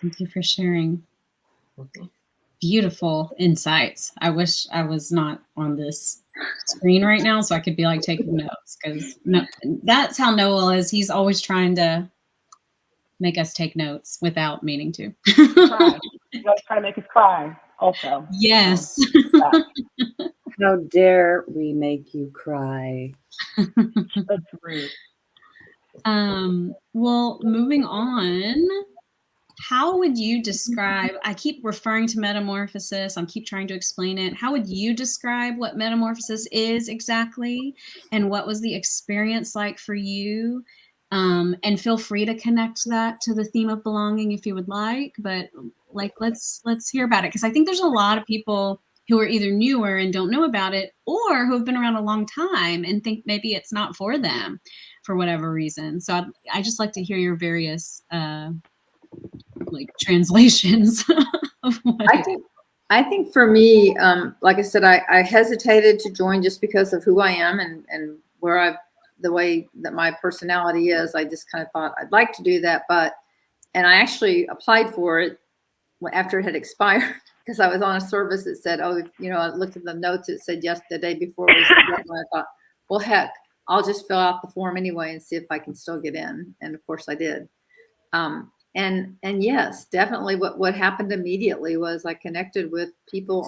Thank you for sharing. Okay. Beautiful insights. I wish I was not on this screen right now so I could be like taking notes, because that's how Noel is. He's always trying to make us take notes without meaning to. Cry. You guys try to make us cry also. Yes. How dare we make you cry? That's rude. Well, moving on. How would you describe, I keep referring to metamorphosis, I keep trying to explain it. How would you describe what metamorphosis is exactly? And what was the experience like for you? And feel free to connect that to the theme of belonging if you would like, but let's hear about it. Because I think there's a lot of people who are either newer and don't know about it, or who have been around a long time and think maybe it's not for them for whatever reason. So I just like to hear your various translations of what I think for me, like I said, I hesitated to join just because of who I am and where the way that my personality is. I just kind of thought I'd like to do that, and I actually applied for it after it had expired, because I was on a service that said, I looked at the notes, it said yes, the day before we started, and I thought, well, heck, I'll just fill out the form anyway and see if I can still get in. And of course I did. And yes, definitely what happened immediately was I connected with people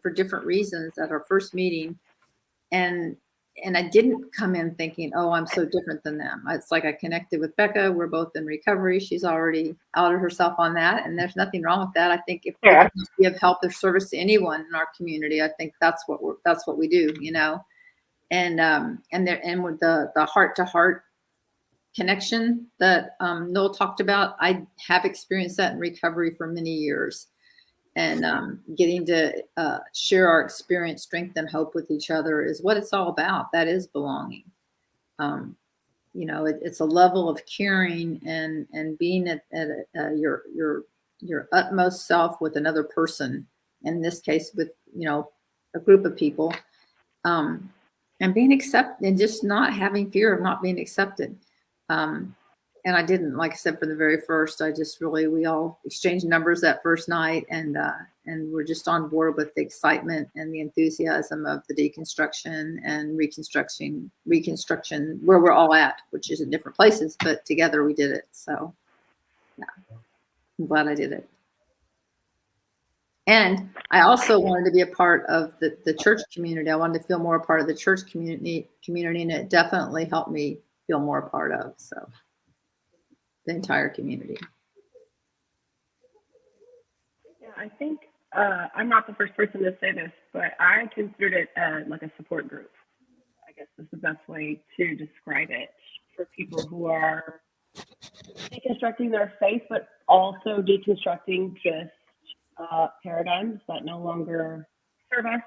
for different reasons at our first meeting. And I didn't come in thinking, oh, I'm so different than them. It's like I connected with Becca. We're both in recovery. She's already outed herself on that. And there's nothing wrong with that. I think if we can give help or service to anyone in our community, I think that's what we do, And with the heart to heart connection that Noel talked about, I have experienced that in recovery for many years, and getting to share our experience, strength, and hope with each other is what it's all about. That is belonging. It's a level of caring and being at your utmost self with another person. In this case, with a group of people, and being accepted, and just not having fear of not being accepted. And I didn't, like I said, for the very first, we all exchanged numbers that first night, and and we're just on board with the excitement and the enthusiasm of the deconstruction and reconstruction where we're all at, which is in different places, but together we did it. So yeah, I'm glad I did it. And I also wanted to be a part of the church community. I wanted to feel more a part of the church community, and it definitely helped me feel more a part of, so the entire community. Yeah, I think I'm not the first person to say this, but I considered it like a support group. I guess is the best way to describe it for people who are deconstructing their faith, but also deconstructing just paradigms that no longer serve us.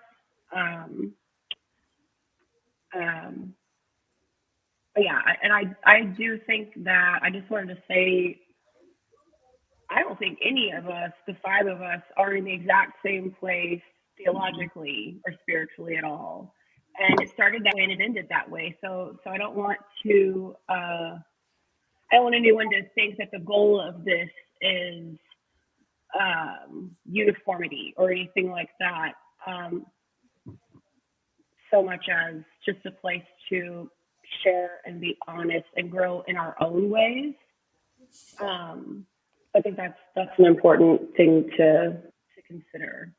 But yeah, I do think that I just wanted to say, I don't think any of us, the five of us, are in the exact same place theologically or spiritually at all. And it started that way and it ended that way. So I don't want to, I don't want anyone to think that the goal of this is uniformity or anything like that, so much as just a place to share and be honest and grow in our own ways. I think that's an important thing to consider.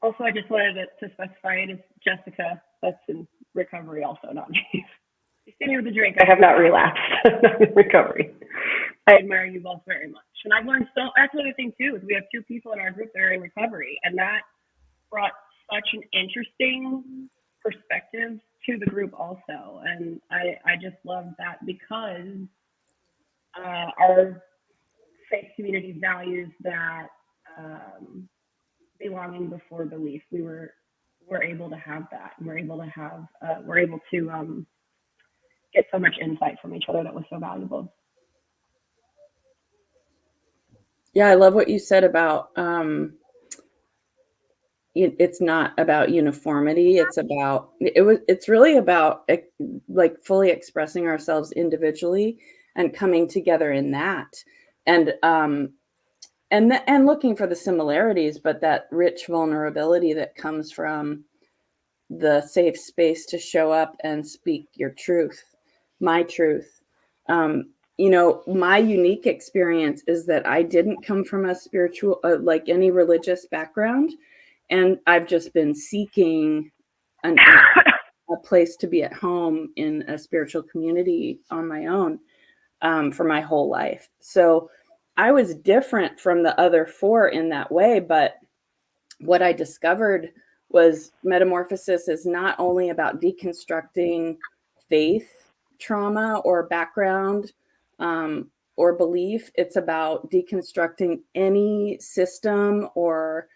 Also, I just wanted to specify it is Jessica that's in recovery also, not me. You see me with a drink, I have not relapsed. I'm in recovery. I admire you both very much. And I've learned that's another thing too, is we have two people in our group that are in recovery, and that brought such an interesting perspective to the group also. And I just love that because our faith community values that belonging before belief. We're able to have that, and we're able to get so much insight from each other that was so valuable. Yeah, I love what you said about it's not about uniformity. It's really about like fully expressing ourselves individually and coming together in that, and looking for the similarities, but that rich vulnerability that comes from the safe space to show up and speak your truth, my truth. My unique experience is that I didn't come from a spiritual, like any religious background. And I've just been seeking a place to be at home in a spiritual community on my own for my whole life. So I was different from the other four in that way. But what I discovered was Metamorphosis is not only about deconstructing faith trauma or background or belief. It's about deconstructing any system or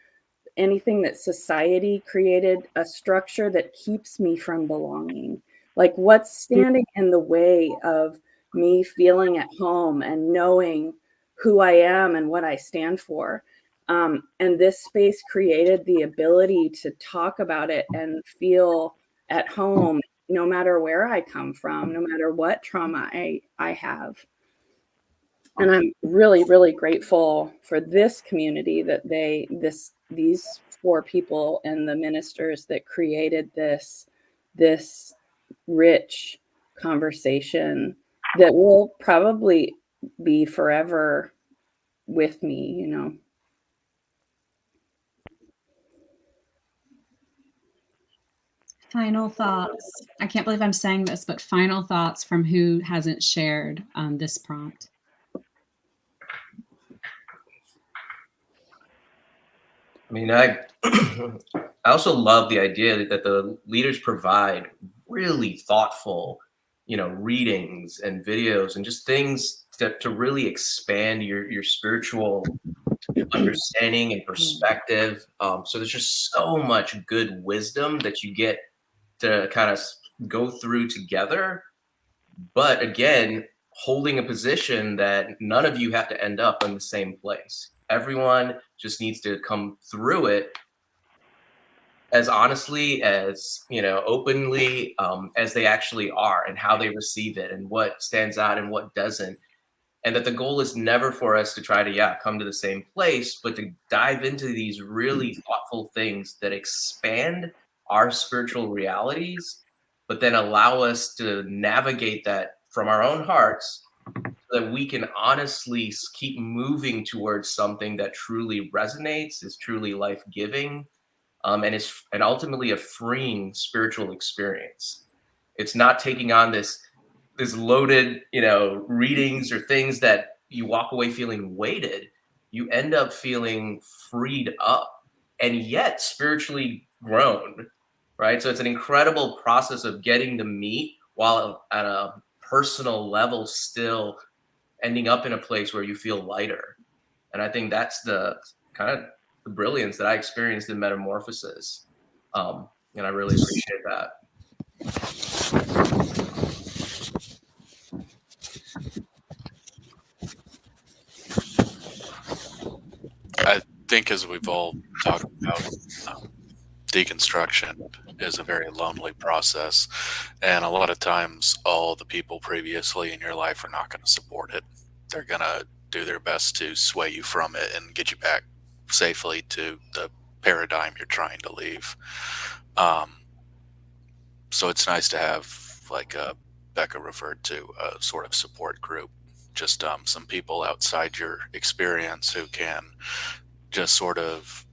anything that society created, a structure that keeps me from belonging. Like what's standing in the way of me feeling at home and knowing who I am and what I stand for. And this space created the ability to talk about it and feel at home, no matter where I come from, no matter what trauma I have. And I'm really, really grateful for this community that these four people and the ministers that created this rich conversation that will probably be forever with me, Final thoughts. I can't believe I'm saying this, but final thoughts from who hasn't shared this prompt. I mean, I also love the idea that the leaders provide really thoughtful, readings and videos and just things to really expand your spiritual understanding and perspective. So there's just so much good wisdom that you get to kind of go through together. But again, holding a position that none of you have to end up in the same place. Everyone just needs to come through it as honestly, as openly as they actually are, and how they receive it and what stands out and what doesn't. and that the goal is never for us to try to come to the same place, but to dive into these really thoughtful things that expand our spiritual realities, but then allow us to navigate that from our own hearts so that we can honestly keep moving towards something that truly resonates, is truly life-giving, and ultimately a freeing spiritual experience. It's not taking on this loaded, readings or things that you walk away feeling weighted. You end up feeling freed up and yet spiritually grown, right? So it's an incredible process of getting to meet while at a personal level still ending up in a place where you feel lighter. And I think that's the kind of the brilliance that I experienced in Metamorphosis. And I really appreciate that. I think, as we've all talked about, deconstruction is a very lonely process, and a lot of times all the people previously in your life are not going to support it. They're going to do their best to sway you from it and get you back safely to the paradigm you're trying to leave. So it's nice to have, like Becca referred to, a sort of support group, just some people outside your experience who can just sort of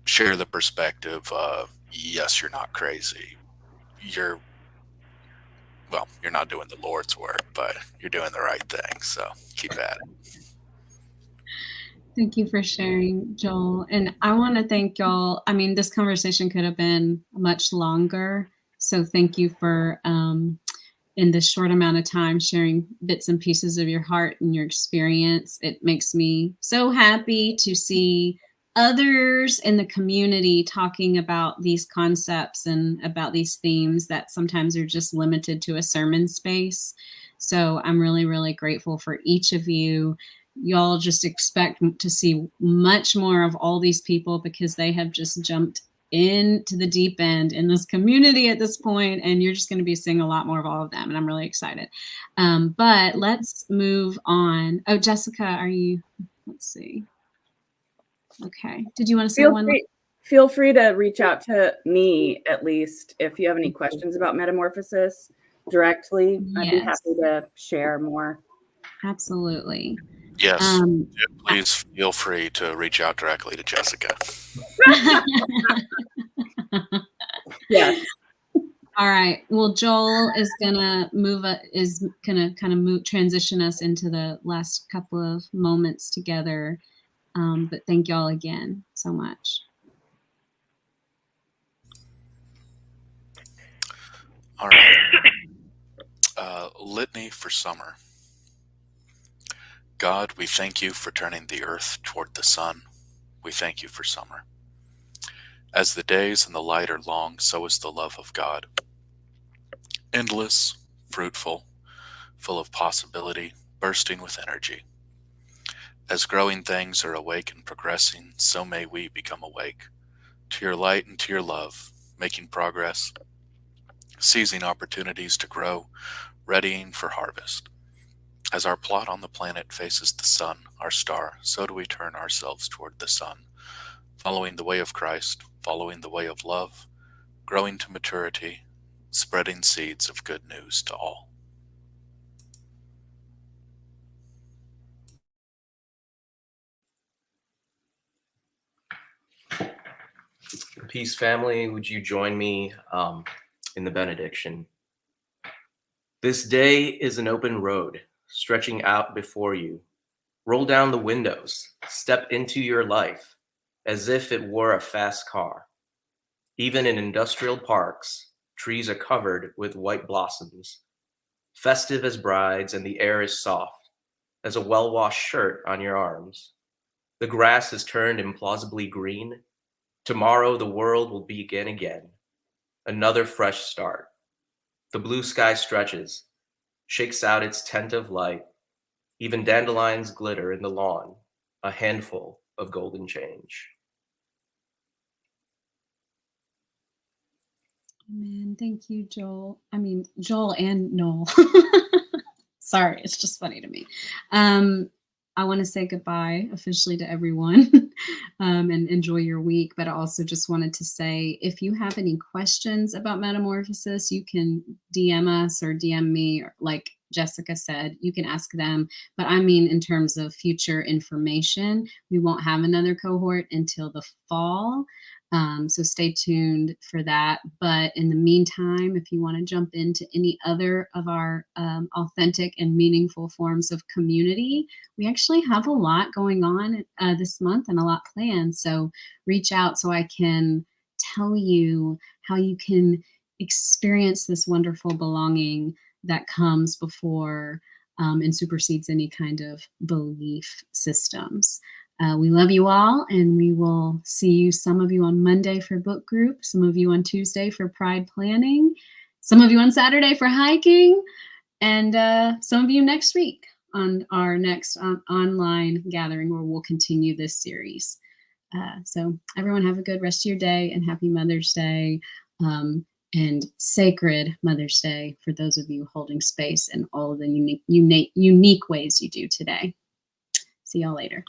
share the perspective of, yes, you're not crazy. You're not doing the Lord's work, but you're doing the right thing. So keep at it. Thank you for sharing, Joel. And I want to thank y'all. I mean, this conversation could have been much longer. So thank you for, in this short amount of time, sharing bits and pieces of your heart and your experience. It makes me so happy to see others in the community talking about these concepts and about these themes that sometimes are just limited to a sermon space. So I'm really, really grateful for each of you. Y'all just expect to see much more of all these people because they have just jumped into the deep end in this community at this point, and you're just going to be seeing a lot more of all of them, and I'm really excited. But let's move on. Oh, Jessica, let's see. Okay. Did you want to say one? Feel free to reach out to me, at least, if you have any questions about Metamorphosis directly. Yes. I'd be happy to share more. Absolutely. Yes. Please feel free to reach out directly to Jessica. Yes. All right. Well, Joel is gonna transition us into the last couple of moments together. But thank y'all again so much. All right. Litany for summer. God, we thank you for turning the earth toward the sun. We thank you for summer. As the days and the light are long, so is the love of God. Endless, fruitful, full of possibility, bursting with energy. As growing things are awake and progressing, so may we become awake to your light and to your love, making progress, seizing opportunities to grow, readying for harvest. As our plot on the planet faces the sun, our star, so do we turn ourselves toward the sun, following the way of Christ, following the way of love, growing to maturity, spreading seeds of good news to all. Peace, family. Would you join me in the benediction? This day is an open road, stretching out before you. Roll down the windows, step into your life as if it were a fast car. Even in industrial parks, trees are covered with white blossoms, festive as brides, and the air is soft as a well-washed shirt on your arms. The grass has turned implausibly green. Tomorrow the world will begin again. Another fresh start. The blue sky stretches, shakes out its tent of light. Even dandelions glitter in the lawn, a handful of golden change. Amen. Thank you, Joel. Joel and Noel. Sorry, it's just funny to me. I want to say goodbye officially to everyone and enjoy your week. But I also just wanted to say, if you have any questions about Metamorphosis, you can DM us or DM me, or like Jessica said, you can ask them. But I mean, in terms of future information, we won't have another cohort until the fall. So stay tuned for that. But in the meantime, if you want to jump into any other of our authentic and meaningful forms of community, we actually have a lot going on this month and a lot planned. So reach out so I can tell you how you can experience this wonderful belonging that comes before and supersedes any kind of belief systems. We love you all, and we will see you, some of you on Monday for book group, some of you on Tuesday for pride planning, some of you on Saturday for hiking, and some of you next week on our next online gathering where we'll continue this series. So everyone have a good rest of your day, and happy Mother's Day and sacred Mother's Day for those of you holding space in all of the unique ways you do today. See y'all later.